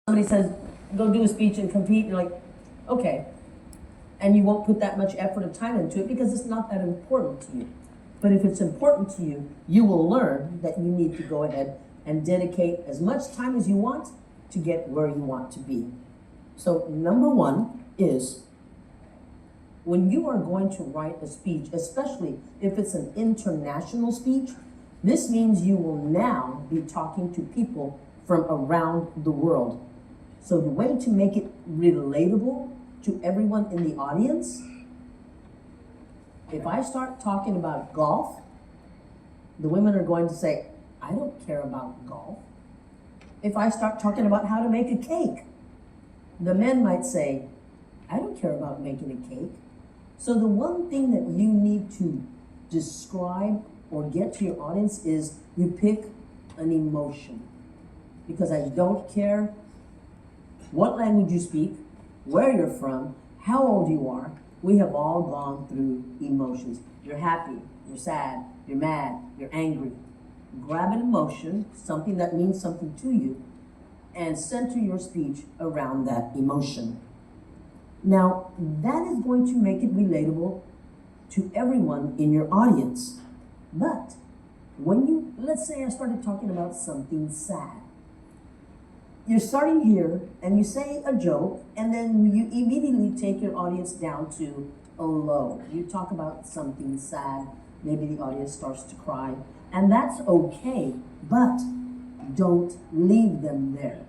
Somebody says, go do a speech and compete, you're like, okay. And you won't put that much effort and time into it because it's not that important to you. But if it's important to you, you will learn that you need to go ahead and dedicate as much time as you want to get where you want to be. So number one is, when you are going to write a speech, especially if it's an international speech, this means you will now be talking to people from around the world. So the way to make it relatable to everyone in the audience, if I start talking about golf, the women are going to say, I don't care about golf. If I start talking about how to make a cake, the men might say, I don't care about making a cake. So the one thing that you need to describe or get to your audience is you pick an emotion. Because I don't care what language you speak, where you're from, how old you are, we have all gone through emotions. You're happy, you're sad, you're mad, you're angry. Grab an emotion, something that means something to you, and center your speech around that emotion. Now, that is going to make it relatable to everyone in your audience. But when let's say I started talking about something sad. You're starting here and you say a joke and then you immediately take your audience down to a low. You talk about something sad, maybe the audience starts to cry, and that's okay, but don't leave them there.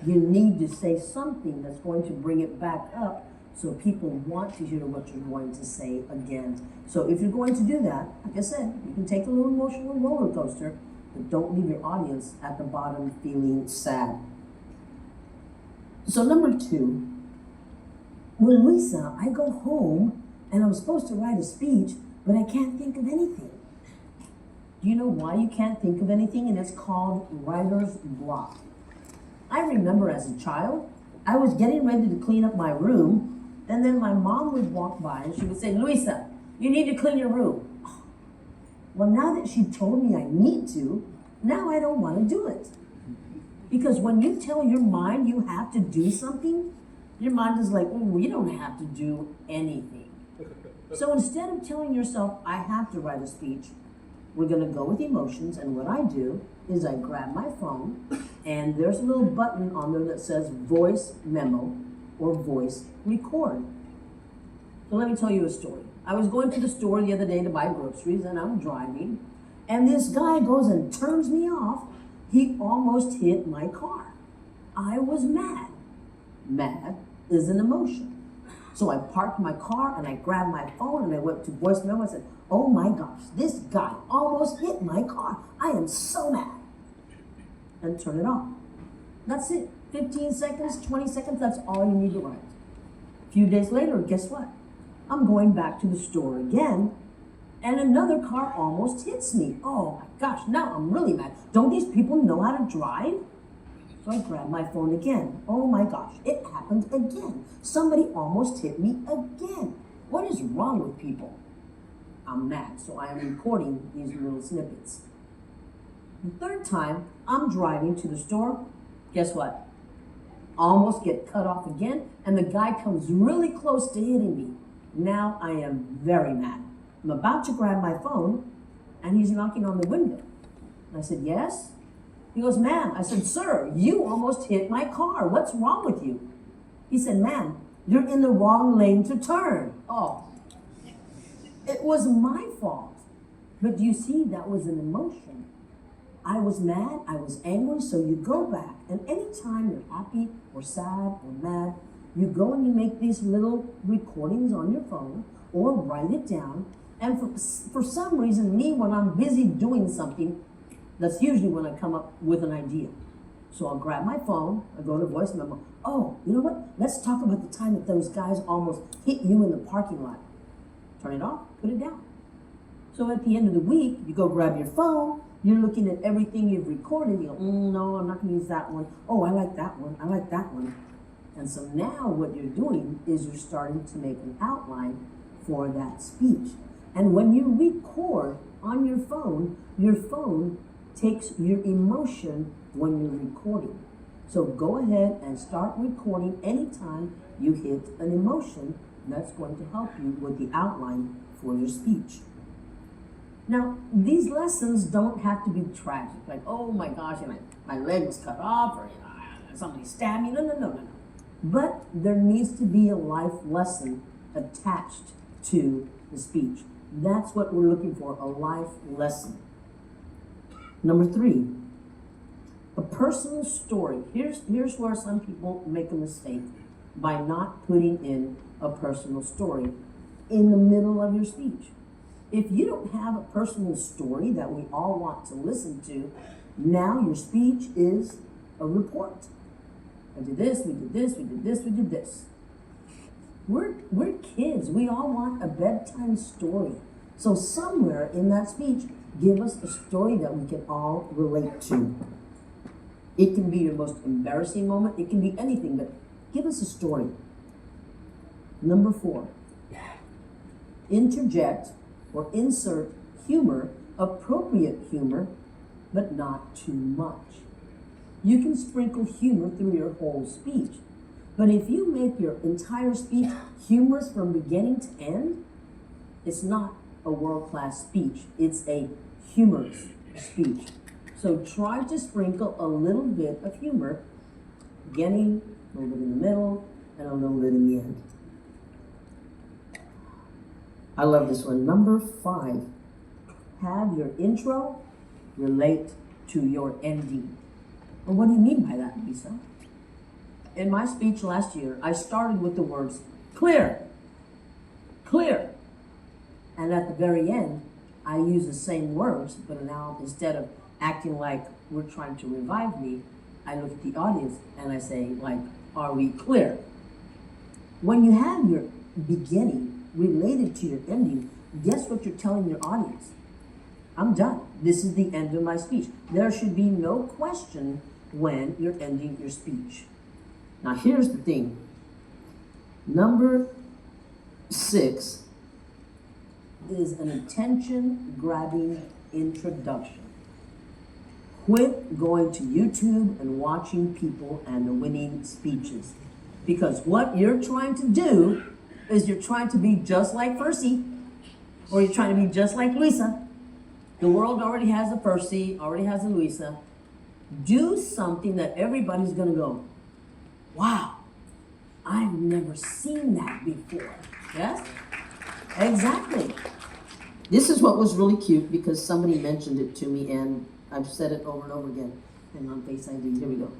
You need to say something that's going to bring it back up so people want to hear what you're going to say again. So if you're going to do that, like I said, you can take a little emotional roller coaster, but don't leave your audience at the bottom feeling sad. So number two, well, Lisa, I go home and I'm supposed to write a speech, but I can't think of anything. Do you know why you can't think of anything? And it's called writer's block. I remember as a child, I was getting ready to clean up my room, and then my mom would walk by and she would say, Luisa, you need to clean your room. Well, now that she told me I need to, now I don't want to do it. Because when you tell your mind you have to do something, your mind is like, oh, you don't have to do anything. So instead of telling yourself, I have to write a speech, we're going to go with emotions. And what I do is I grab my phone, and there's a little button on there that says voice memo or voice record. So let me tell you a story. I was going to the store the other day to buy groceries, and I'm driving, and this guy goes and turns me off. He almost hit my car. I was mad. Mad is an emotion. So I parked my car and I grabbed my phone and I went to voice memo and said, oh my gosh, this guy almost hit my car. I am so mad. And turn it off. That's it. 15 seconds, 20 seconds, that's all you need to write. A few days later, guess what? I'm going back to the store again, and another car almost hits me. Oh my gosh, now I'm really mad. Don't these people know how to drive? So I grabbed my phone again. Oh my gosh, it happened again. Somebody almost hit me again. What is wrong with people? I'm mad, so I am recording these little snippets. The third time, I'm driving to the store. Guess what? Almost get cut off again, and the guy comes really close to hitting me. Now I am very mad. I'm about to grab my phone, and he's knocking on the window. I said, yes? He goes, ma'am. I said, sir, you almost hit my car. What's wrong with you? He said, ma'am, you're in the wrong lane to turn. Oh, it was my fault. But do you see, that was an emotion. I was mad, I was angry, so you go back, and anytime you're happy or sad or mad, you go and you make these little recordings on your phone or write it down. And for some reason, me, when I'm busy doing something, that's usually when I come up with an idea. So I'll grab my phone, I go to voice memo. Oh, you know what? Let's talk about the time that those guys almost hit you in the parking lot. Turn it off, put it down. So at the end of the week, you go grab your phone, you're looking at everything you've recorded, you go, no, I'm not gonna use that one. Oh, I like that one, I like that one. And so now what you're doing is you're starting to make an outline for that speech. And when you record on your phone takes your emotion when you're recording. So go ahead and start recording anytime you hit an emotion. That's going to help you with the outline for your speech. Now, these lessons don't have to be tragic, like, oh my gosh, my leg was cut off, or somebody stabbed me. No. But there needs to be a life lesson attached to the speech. That's what we're looking for, a life lesson. Number 3, a personal story. Here's where some people make a mistake by not putting in a personal story in the middle of your speech. If you don't have a personal story that we all want to listen to, now your speech is a report. I did this, we did this, we did this, we did this. We're kids. We all want a bedtime story. So somewhere in that speech, give us a story that we can all relate to. It can be your most embarrassing moment. It can be anything, but give us a story. Number 4, interject or insert humor, appropriate humor, but not too much. You can sprinkle humor through your whole speech, but if you make your entire speech humorous from beginning to end, it's not a world-class speech. It's a humorous speech. So try to sprinkle a little bit of humor, beginning, a little bit in the middle, and a little bit in the end. I love this one. Number 5, have your intro relate to your ending. Well, what do you mean by that, Lisa? In my speech last year, I started with the words, clear, clear. And at the very end, I use the same words, but now instead of acting like we're trying to revive me, I look at the audience and I say, like, are we clear? When you have your beginning related to your ending, guess what you're telling your audience? I'm done. This is the end of my speech. There should be no question when you're ending your speech. Now here's the thing. Number 6 is an attention-grabbing introduction. Quit going to YouTube and watching people and the winning speeches. Because what you're trying to do is you're trying to be just like Percy, or you're trying to be just like Luisa. The world already has a Percy, already has a Luisa. Do something that everybody's going to go, wow, I've never seen that before. Yes? Exactly. This is what was really cute because somebody mentioned it to me and I've said it over and over again. Hang on, Face ID. Here we go.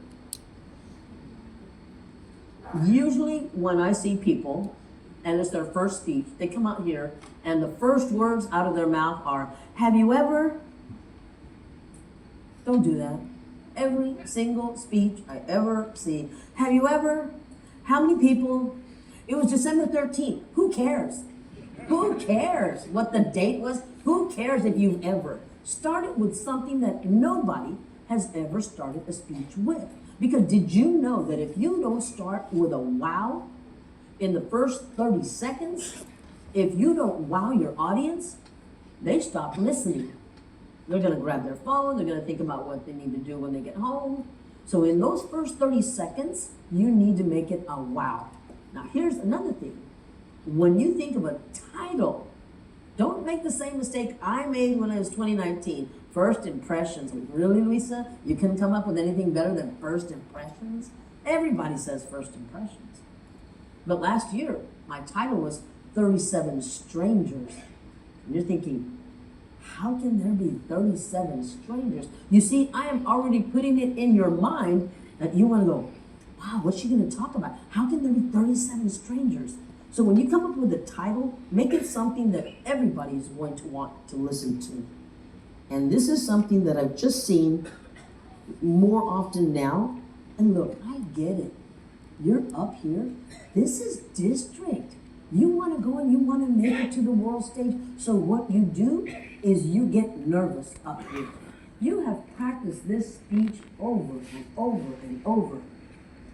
Usually when I see people and it's their first speech, they come out here and the first words out of their mouth are, have you ever? Don't do that. Every single speech I ever see, have you ever? How many people? It was December 13th. Who cares? Who cares what the date was? Who cares if you've ever? Start it with something that nobody has ever started a speech with. Because did you know that if you don't start with a wow in the first 30 seconds, if you don't wow your audience, they stop listening. They're going to grab their phone. They're going to think about what they need to do when they get home. So in those first 30 seconds, you need to make it a wow. Now here's another thing. When you think of a title, don't make the same mistake I made when I was 2019. First impressions. Really, Lisa? You couldn't come up with anything better than first impressions? Everybody says first impressions. But last year, my title was 37 Strangers. And you're thinking, how can there be 37 strangers? You see, I am already putting it in your mind that you want to go, wow, what's she going to talk about? How can there be 37 strangers? So when you come up with a title, make it something that everybody is going to want to listen to. And this is something that I've just seen more often now. And look, I get it. You're up here. This is district. You want to go and you want to make it to the world stage. So what you do is you get nervous up here. You have practiced this speech over and over and over.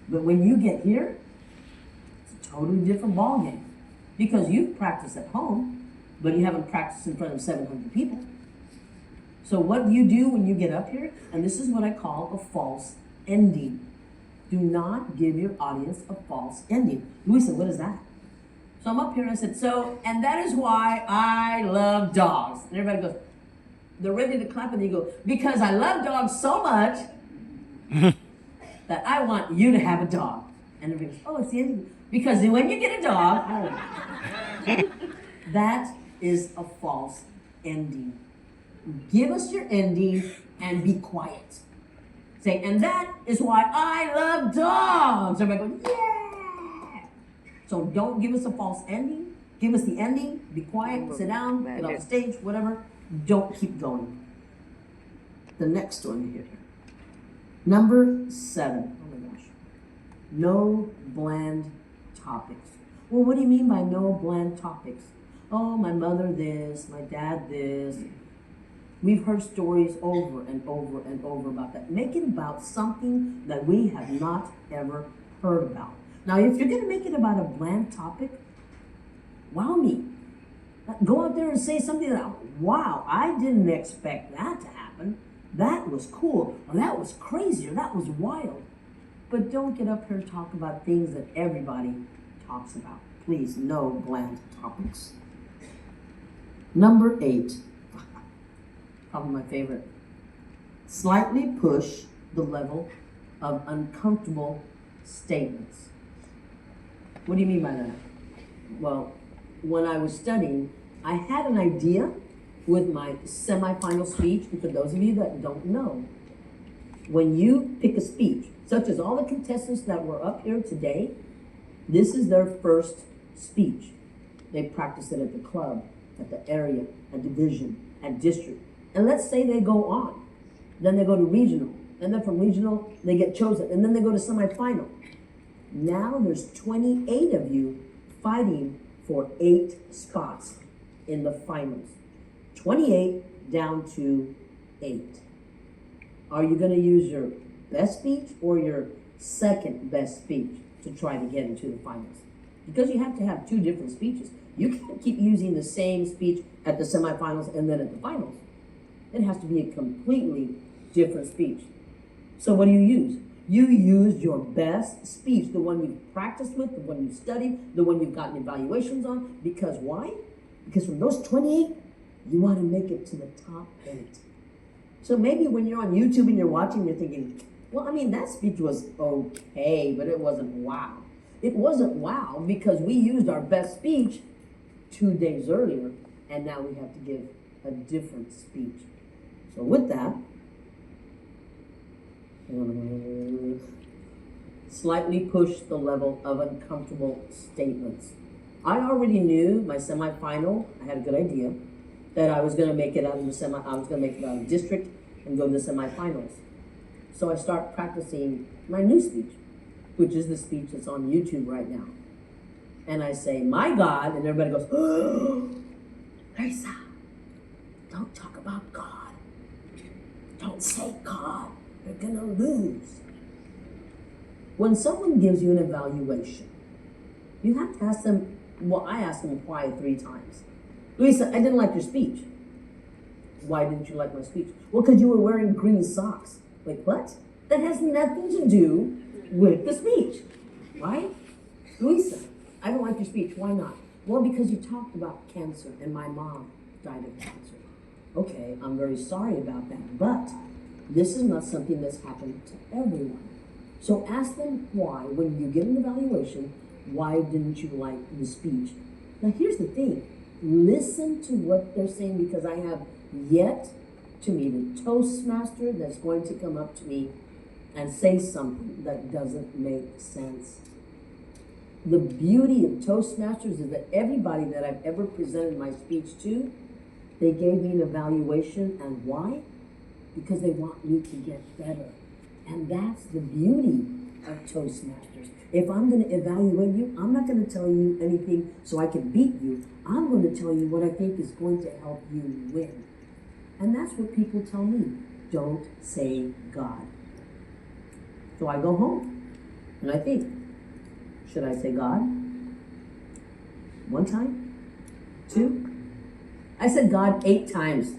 But when you get here, it's a totally different ballgame. Because you've practiced at home, but you haven't practiced in front of 700 people. So what do you do when you get up here? And this is what I call a false ending. Do not give your audience a false ending. Luisa, what is that? So I'm up here and I said, and that is why I love dogs. And everybody goes, they're ready to clap, and you go, because I love dogs so much that I want you to have a dog. And everybody goes, oh, it's the ending. Because when you get a dog, that is a false ending. Give us your ending and be quiet. Say, and that is why I love dogs. Everybody goes, yeah. So don't give us a false ending. Give us the ending. Be quiet. Sit down. Get off the stage. Whatever. Don't keep going. The next one here. Number 7. Oh my gosh. No bland topics. Well, what do you mean by no bland topics? Oh, my mother this, my dad this. We've heard stories over and over and over about that. Make it about something that we have not ever heard about. Now, if you're going to make it about a bland topic, wow me. Go out there and say something that, wow, I didn't expect that to happen. That was cool, or that was crazy, or that was wild. But don't get up here and talk about things that everybody talks about. Please, no bland topics. Number 8, probably my favorite. Slightly push the level of uncomfortable statements. What do you mean by that? Well, when I was studying, I had an idea with my semifinal speech, and for those of you that don't know, when you pick a speech, such as all the contestants that were up here today, this is their first speech. They practice it at the club, at the area, at division, at district. And let's say they go on. Then they go to regional. And then from regional, they get chosen. And then they go to semifinal. Now there's 28 of you fighting for 8 spots in the finals. 28 down to 8. Are you going to use your best speech or your second best speech to try to get into the finals? Because you have to have 2 different speeches. You can't keep using the same speech at the semifinals and then at the finals. It has to be a completely different speech. So what do you use? You use your best speech, the one you've practiced with, the one you've studied, the one you've gotten evaluations on. Because why? Because from those 28, you want to make it to the top 8. So maybe when you're on YouTube and you're watching, you're thinking, well, I mean, that speech was okay, but it wasn't wow. It wasn't wow because we used our best speech 2 days earlier, and now we have to give a different speech. So with that, slightly push the level of uncomfortable statements. I already knew my semifinal, I had a good idea, that I was going to make it out of the I was going to make it out of district and go to the semifinals. So I start practicing my new speech, which is the speech that's on YouTube right now. And I say, my God, and everybody goes, oh, Lisa, don't talk about God. Don't say God. You're going to lose. When someone gives you an evaluation, you have to ask them, well, I asked them why 3 times. Lisa, I didn't like your speech. Why didn't you like my speech? Well, because you were wearing green socks. Like, what? That has nothing to do with the speech, right? Lisa, I don't like your speech. Why not? Well, because you talked about cancer and my mom died of cancer. Okay, I'm very sorry about that, but this is not something that's happened to everyone. So ask them why, when you get an evaluation, why didn't you like the speech? Now, here's the thing. Listen to what they're saying, because I have yet to meet a Toastmaster that's going to come up to me and say something that doesn't make sense. The beauty of Toastmasters is that everybody that I've ever presented my speech to, they gave me an evaluation. And why? Because they want me to get better. And that's the beauty of Toastmasters. If I'm going to evaluate you, I'm not going to tell you anything so I can beat you. I'm going to tell you what I think is going to help you win. And that's what people tell me. Don't say God. So I go home and I think, should I say God? 1 time? 2? I said God 8 times.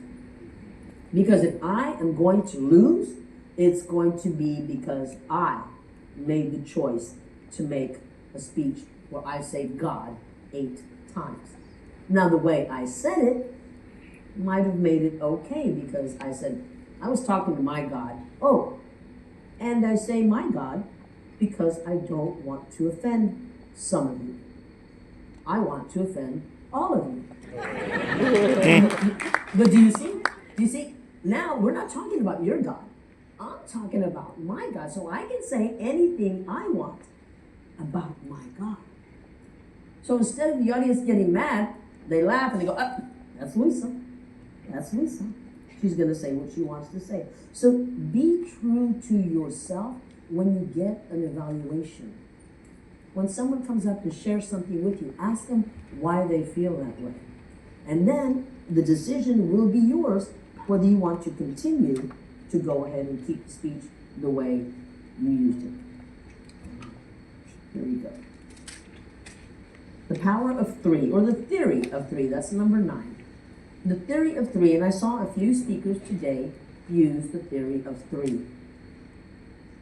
Because if I am going to lose, it's going to be because I made the choice to make a speech where I say God 8 times. Now, the way I said it might have made it okay, because I said, I was talking to my God. Oh, and I say my God because I don't want to offend some of you. I want to offend all of you. But do you see? Do you see? Now we're not talking about your God. I'm talking about my God. So I can say anything I want about my God. So instead of the audience getting mad, they laugh and they go, oh, that's Lisa. That's Lisa. She's going to say what she wants to say. So be true to yourself when you get an evaluation. When someone comes up to share something with you, ask them why they feel that way. And then the decision will be yours whether you want to continue to go ahead and keep the speech the way you used it. Here we go. The power of 3, or the theory of 3, that's number 9. The theory of 3, and I saw a few speakers today use the theory of 3.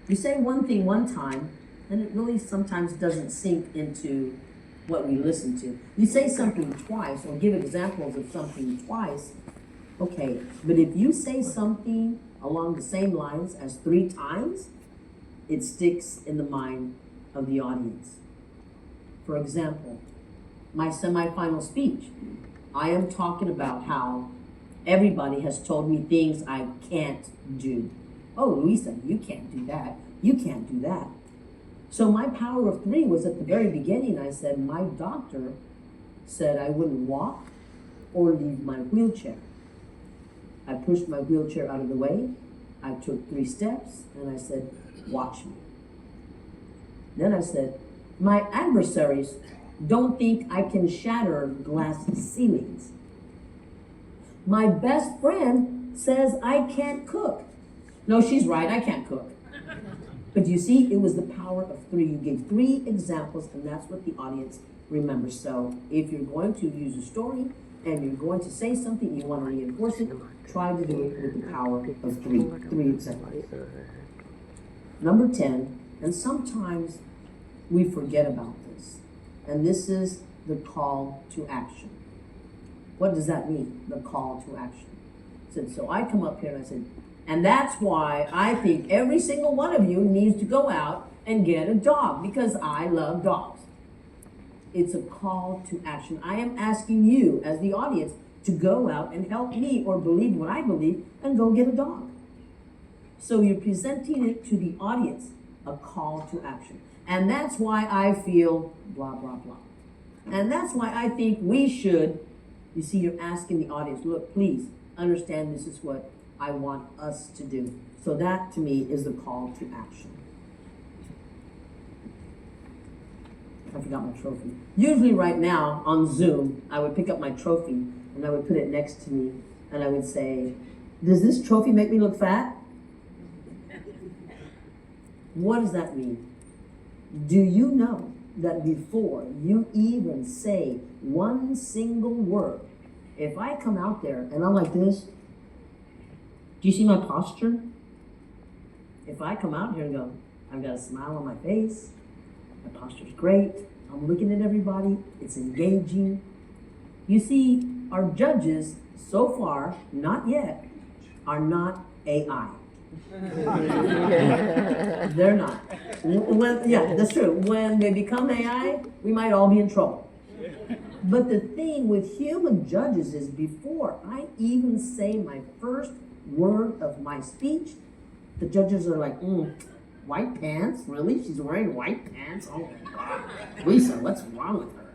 You say one thing one time, and it really sometimes doesn't sink into what we listen to. You say something twice, or give examples of something twice, okay, but if you say something along the same lines as 3 times, it sticks in the mind of the audience. For example, my semifinal speech, I am talking about how everybody has told me things I can't do. Oh, Louisa, you can't do that. You can't do that. So my power of 3 was at the very beginning. I said, my doctor said I wouldn't walk or leave my wheelchair. I pushed my wheelchair out of the way. I took 3 steps and I said, watch me. Then I said, my adversaries don't think I can shatter glass ceilings. My best friend says I can't cook. No, she's right, I can't cook. But you see, it was the power of 3. You gave 3 examples, and that's what the audience remembers. So if you're going to use a story and you're going to say something, you want to reinforce it, try to do it with the power of 3. 3 examples. Number 10, and sometimes we forget about this, and this is the call to action. What does that mean, the call to action? So I come up here and I said, and that's why I think every single one of you needs to go out and get a dog, because I love dogs. It's a call to action. I am asking you as the audience to go out and help me, or believe what I believe, and go get a dog. So you're presenting it to the audience, a call to action. And that's why I feel blah, blah, blah. And that's why I think we should, you see, you're asking the audience, look, please understand this is what I want us to do. So that to me is the call to action. I forgot my trophy. Usually right now on Zoom, I would pick up my trophy and I would put it next to me and I would say, does this trophy make me look fat? What does that mean? Do you know that before you even say one single word, if I come out there and I'm like this, do you see my posture? If I come out here and go, I've got a smile on my face, my posture's great, I'm looking at everybody, it's engaging. You see, our judges so far, not yet, are not AI. They're not. Yeah, that's true. When they become AI, we might all be in trouble. But the thing with human judges is before I even say my first word of my speech, the judges are like, white pants? Really? She's wearing white pants? Oh my God. Lisa, what's wrong with her?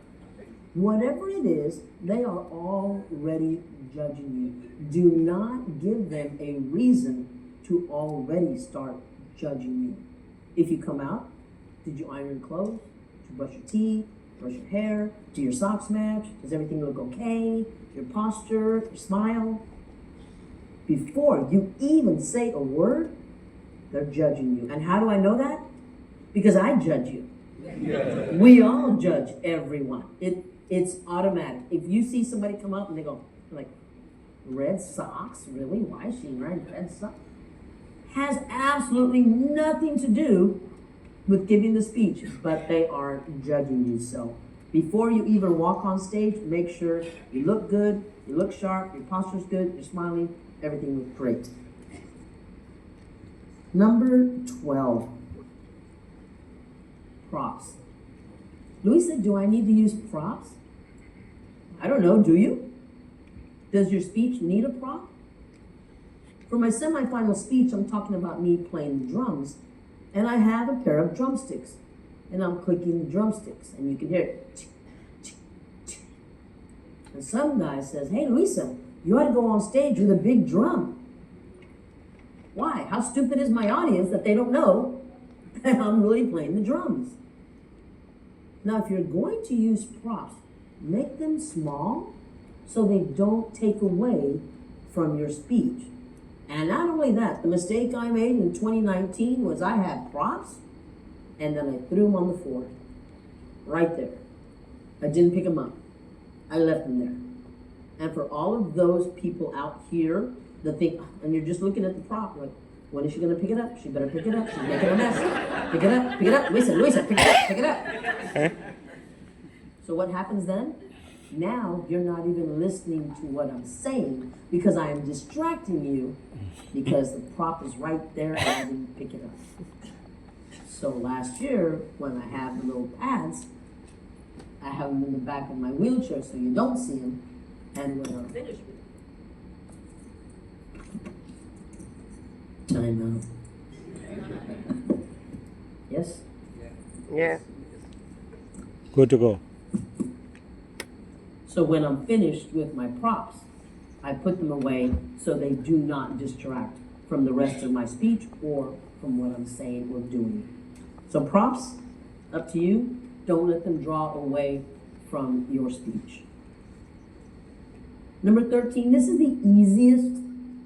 Whatever it is, they are already judging you. Do not give them a reason to already start judging you. If you come out, did you iron your clothes? Did you brush your teeth? Brush your hair? Do your socks match? Does everything look okay? Your posture? Your smile? Before you even say a word, they're judging you. And how do I know that? Because I judge you. Yeah. We all judge everyone. It's automatic. If you see somebody come up and they go, like, red socks? Really? Why is she wearing red socks? Has absolutely nothing to do with giving the speech, but they are judging you. So before you even walk on stage, make sure you look good, you look sharp, your posture's good, you're smiling, everything looks great. Number 12, props. Louisa, do I need to use props? I don't know, do you? Does your speech need a prop? For my semifinal speech, I'm talking about me playing the drums, and I have a pair of drumsticks, and I'm clicking the drumsticks, and you can hear it. And some guy says, hey, Louisa, you ought to go on stage with a big drum. Why? How stupid is my audience that they don't know that I'm really playing the drums? Now, if you're going to use props, make them small so they don't take away from your speech. And not only that, the mistake I made in 2019 was I had props and then I threw them on the floor, right there. I didn't pick them up. I left them there. And for all of those people out here that think, and you're just looking at the prop, like, when is she gonna pick it up? She better pick it up. She's making a mess. Pick it up. Louisa, pick it up. So what happens then? Now you're not even listening to what I'm saying because I am distracting you because the prop is right there and I didn't pick it up. So last year, when I have the little pads, I have them in the back of my wheelchair so you don't see them. And when I'm finished with it, time out. Yes? Yeah. Good to go. So when I'm finished with my props, I put them away so they do not distract from the rest of my speech or from what I'm saying or doing. So props, up to you. Don't let them draw away from your speech. Number 13, this is the easiest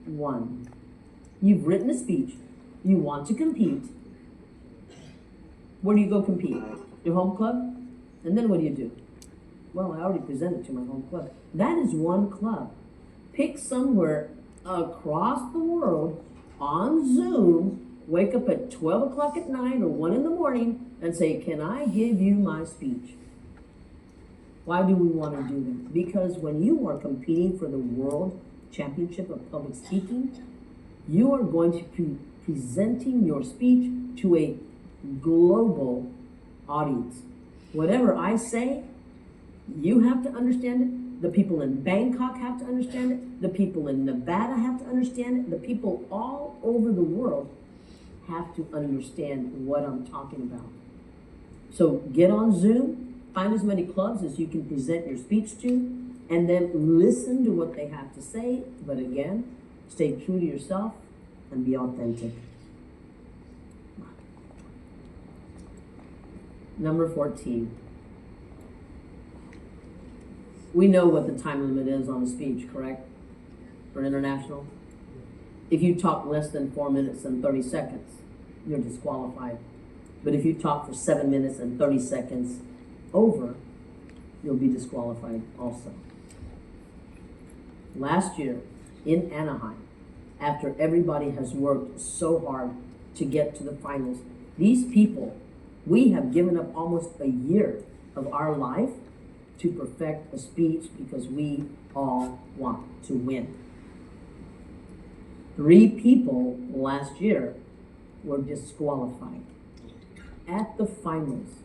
one. You've written a speech. You want to compete. Where do you go compete? Your home club? And then what do you do? Well, I already presented to my home club. That is one club. Pick somewhere across the world on Zoom, wake up at 12 o'clock at night or 1 in the morning and say, can I give you my speech? Why do we want to do that? Because when you are competing for the World Championship of Public Speaking, you are going to be presenting your speech to a global audience. Whatever I say, you have to understand it. The people in Bangkok have to understand it. The people in Nevada have to understand it. The people all over the world have to understand what I'm talking about. So get on Zoom, find as many clubs as you can present your speech to, and then listen to what they have to say. But again, stay true to yourself and be authentic. Number 14. We know what the time limit is on a speech, correct? For international. If you talk less than 4 minutes and 30 seconds, you're disqualified. But if you talk for 7 minutes and 30 seconds over, you'll be disqualified also. Last year in Anaheim, after everybody has worked so hard to get to the finals, these people, we have given up almost a year of our life to perfect a speech because we all want to win. 3 people last year were disqualified at the finals.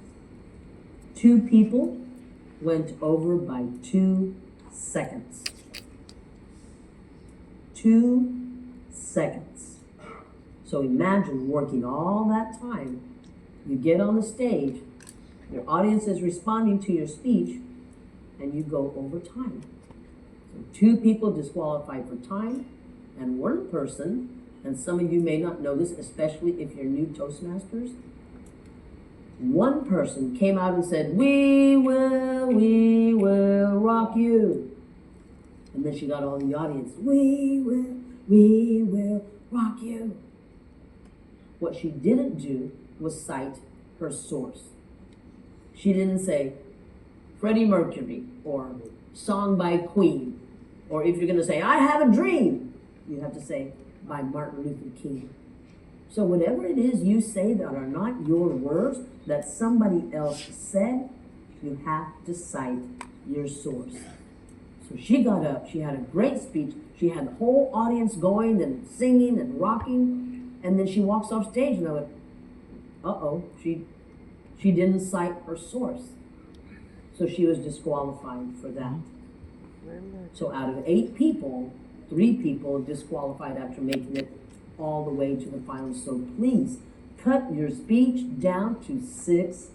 2 people went over by 2 seconds. 2 seconds. So imagine working all that time. You get on the stage, your audience is responding to your speech, and you go over time. So 2 people disqualified for time, and 1 person, and some of you may not know this, especially if you're new Toastmasters, 1 person came out and said, we will rock you. And then she got all the audience, we will rock you. What she didn't do was cite her source. She didn't say Freddie Mercury or song by Queen, or if you're going to say I Have a Dream, you have to say by Martin Luther King. So whatever it is you say that are not your words, that somebody else said, you have to cite your source. So she got up, she had a great speech, she had the whole audience going and singing and rocking, and then she walks off stage and I went, uh-oh, she didn't cite her source. So she was disqualified for that. So out of 8 people, 3 people disqualified after making it all the way to the finals. So please, cut your speech down to 6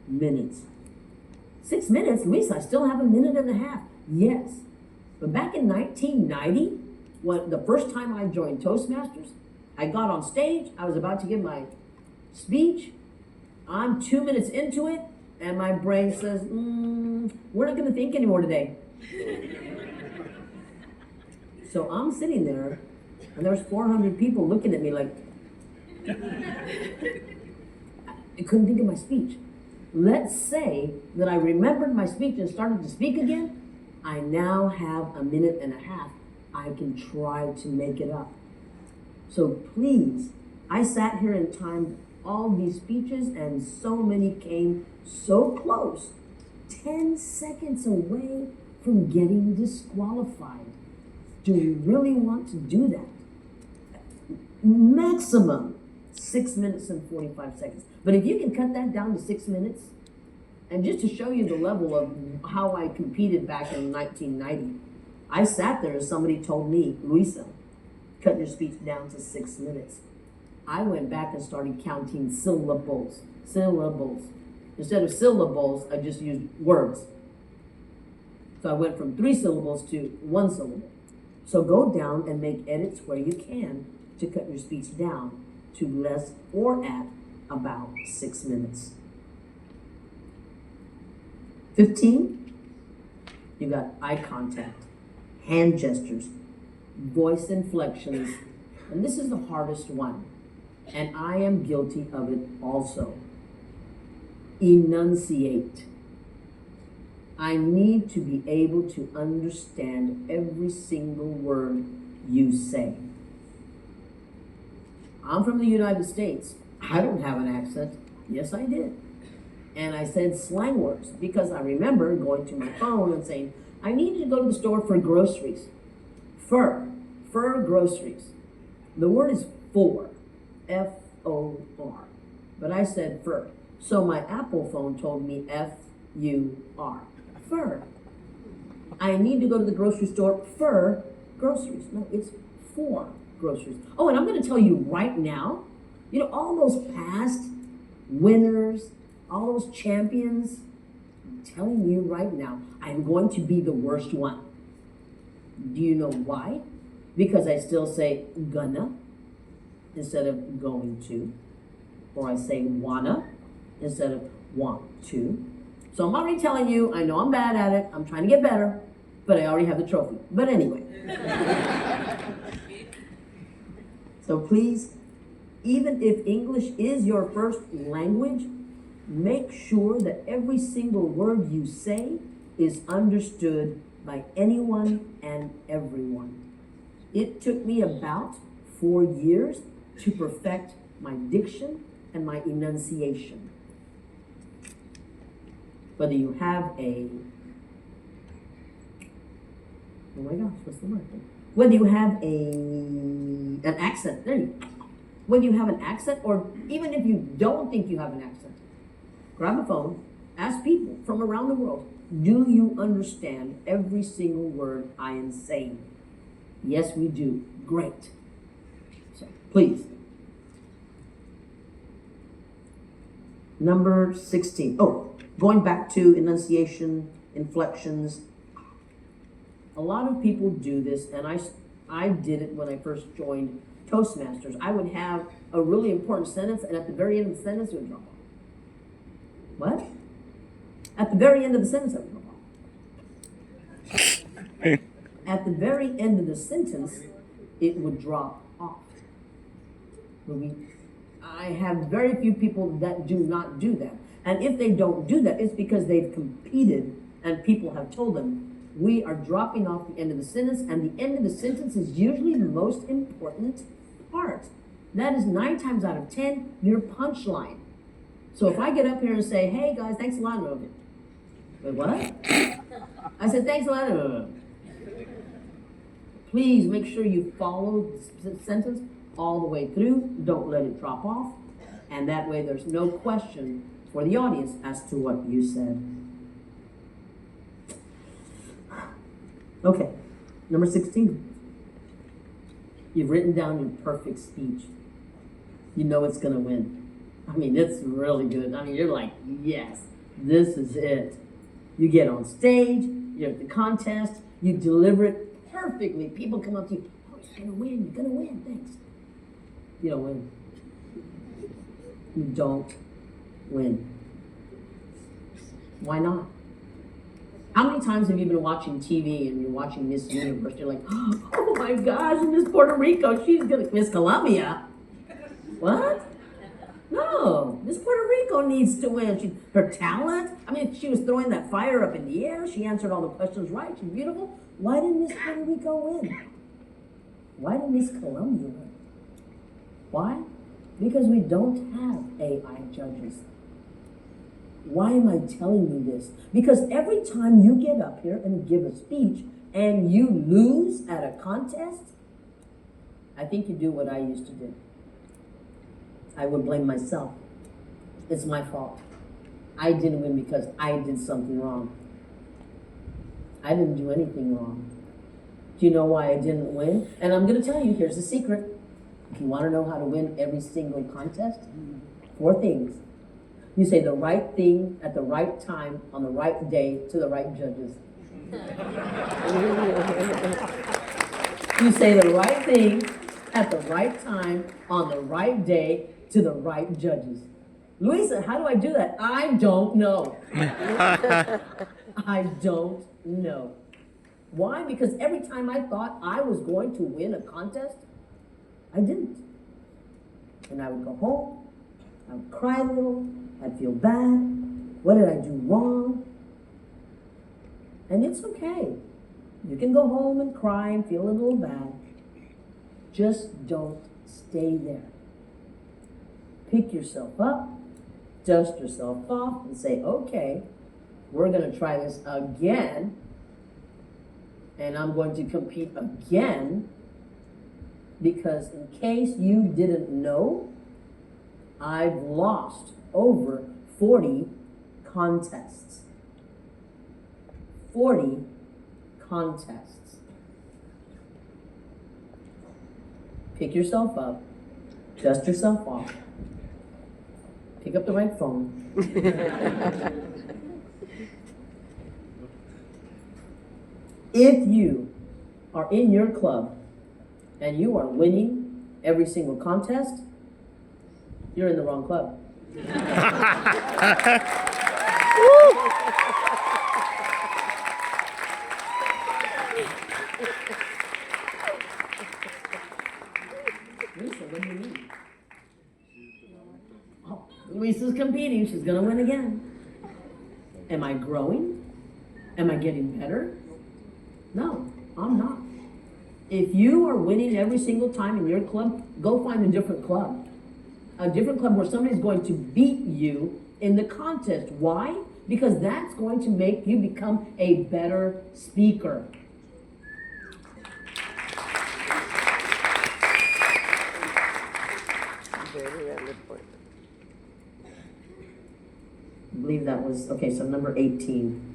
minutes. 6 minutes? Luis, I still have 1.5 minutes. Yes. But back in 1990, when the first time I joined Toastmasters, I got on stage, I was about to give my speech, I'm 2 minutes into it, and my brain says, we're not going to think anymore today. So I'm sitting there, and there's 400 people looking at me like, I couldn't think of my speech. Let's say that I remembered my speech and started to speak again. I now have 1.5 minutes. I can try to make it up. So please, I sat here and timed all these speeches, and so many came so close, 10 seconds away from getting disqualified. Do you really want to do that? Maximum 6 minutes and 45 seconds. But if you can cut that down to 6 minutes, and just to show you the level of how I competed back in 1990, I sat there and somebody told me, Luisa, cut your speech down to 6 minutes. I went back and started counting syllables. Instead of syllables, I just used words. So I went from 3 syllables to 1 syllable. So go down and make edits where you can to cut your speech down to less or at about 6 minutes. 15, you got eye contact, hand gestures, voice inflections, and this is the hardest one, and I am guilty of it also. Enunciate. I need to be able to understand every single word you say. I'm from the United States. I don't have an accent. Yes, I did. And I said slang words because I remember going to my phone and saying, I need to go to the store for groceries. Fur groceries. The word is for, F-O-R. But I said fur. So my Apple phone told me F-U-R. Fur. I need to go to the grocery store for groceries. No, it's for groceries. Oh, and I'm going to tell you right now, you know, all those past winners, all those champions, I'm telling you right now, I'm going to be the worst one. Do you know why? Because I still say gonna instead of going to, or I say wanna instead of want to. So I'm already telling you, I know I'm bad at it, I'm trying to get better, but I already have the trophy. But anyway. So please, even if English is your first language, make sure that every single word you say is understood by anyone and everyone. It took me about 4 years to perfect my diction and my enunciation. Whether you have oh my gosh, what's the word? Whether you have an accent, there you go. Whether you have an accent, or even if you don't think you have an accent, grab a phone, ask people from around the world, do you understand every single word I am saying? Yes, we do. Great. So, please. Number 16. Oh, going back to enunciation, inflections. A lot of people do this, and I did it when I first joined Toastmasters. I would have a really important sentence, and at the very end of the sentence, it would drop off. What? At the very end of the sentence, it would drop off. At the very end of the sentence, it would drop off. I have very few people that do not do that. And if they don't do that, it's because they've competed and people have told them, we are dropping off the end of the sentence, and the end of the sentence is usually the most important part. That is 9 times out of 10 your punchline. So if I get up here and say, hey guys, thanks a lot, wait, what? I said, thanks a lot. Please make sure you follow the sentence all the way through. Don't let it drop off. And that way there's no question for the audience as to what you said. Okay, number 16. You've written down your perfect speech. You know it's gonna win. I mean, it's really good. I mean, you're like, yes, this is it. You get on stage, you're at the contest, you deliver it perfectly. People come up to you, oh, you're gonna win, thanks. You don't win. You don't win. Why not? How many times have you been watching TV and you're watching Miss Universe? You're like, oh my gosh, Miss Puerto Rico, she's gonna, Miss Colombia. What? No, Miss Puerto Rico needs to win. Her talent, I mean, she was throwing that fire up in the air. She answered all the questions right. She's beautiful. Why didn't Miss Puerto Rico win? Why did Miss Colombia win? Why? Because we don't have AI judges. Why am I telling you this? Because every time you get up here and give a speech and you lose at a contest, I think you do what I used to do. I would blame myself. It's my fault. I didn't win because I did something wrong. I didn't do anything wrong. Do you know why I didn't win? And I'm going to tell you, here's the secret. If you want to know how to win every single contest, 4 things. You say the right thing at the right time on the right day to the right judges. You say the right thing at the right time on the right day to the right judges. Luisa, how do I do that? I don't know. I don't know. Why? Because every time I thought I was going to win a contest, I didn't. And I would go home, I would cry a little, I'd feel bad. What did I do wrong? And it's okay. You can go home and cry and feel a little bad. Just don't stay there. Pick yourself up, dust yourself off, and say, okay, we're going to try this again, and I'm going to compete again, because in case you didn't know, I've lost over 40 contests. 40 contests. Pick yourself up, dust yourself off, pick up the right phone. If you are in your club and you are winning every single contest, you're in the wrong club. Lisa, what do you mean? Oh, Lisa's competing. She's going to win again. Am I growing? Am I getting better? No, I'm not. If you are winning every single time in your club, go find a different club. A different club where somebody's going to beat you in the contest. Why? Because that's going to make you become a better speaker. I believe that was, okay, so number 18.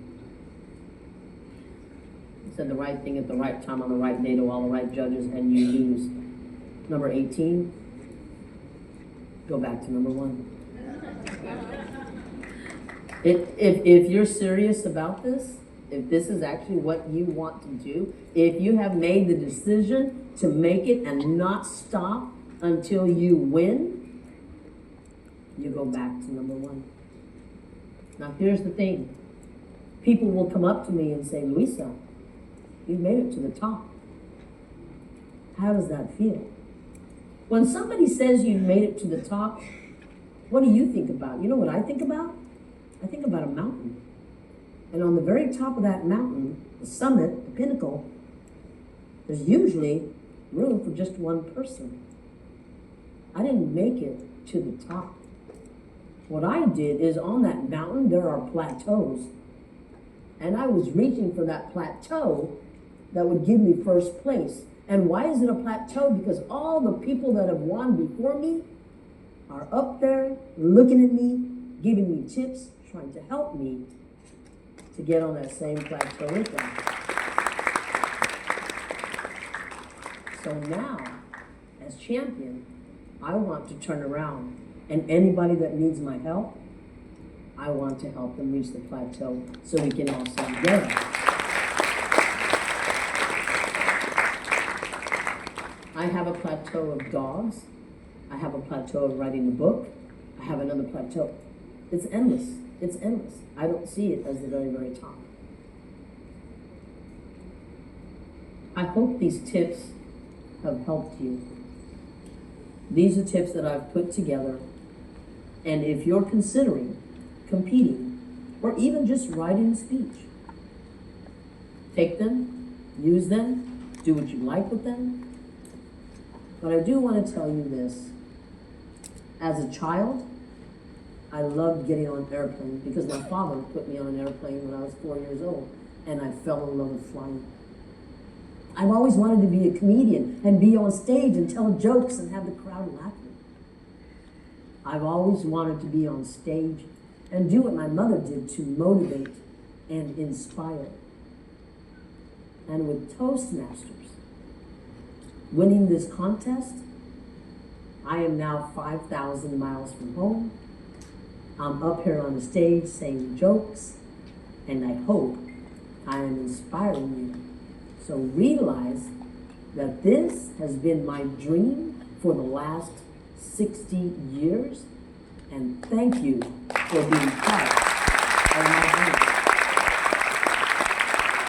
You said the right thing at the right time on the right day to all the right judges, and you lose. Number 18, go back to number 1. If you're serious about this, if this is actually what you want to do, if you have made the decision to make it and not stop until you win, you go back to number 1. Now here's the thing. People will come up to me and say, Luisa, you've made it to the top. How does that feel? When somebody says you've made it to the top, what do you think about? You know what I think about? I think about a mountain. And on the very top of that mountain, the summit, the pinnacle, there's usually room for just one person. I didn't make it to the top. What I did is on that mountain, there are plateaus. And I was reaching for that plateau that would give me first place. And why is it a plateau? Because all the people that have won before me are up there looking at me, giving me tips, trying to help me to get on that same plateau with them. So now, as champion, I want to turn around, and anybody that needs my help, I want to help them reach the plateau so we can all sing together. I have a plateau of dogs. I have a plateau of writing a book. I have another plateau. It's endless. It's endless. I don't see it as the very, very top. I hope these tips have helped you. These are tips that I've put together. And if you're considering competing or even just writing a speech, take them, use them, do what you like with them. But I do want to tell you this. As a child, I loved getting on airplanes because my father put me on an airplane when I was 4 years old, and I fell in love with flying. I've always wanted to be a comedian and be on stage and tell jokes and have the crowd laughing. I've always wanted to be on stage and do what my mother did to motivate and inspire. And with Toastmasters, winning this contest, I am now 5,000 miles from home. I'm up here on the stage saying jokes, and I hope I am inspiring you. So realize that this has been my dream for the last 60 years, and thank you for being part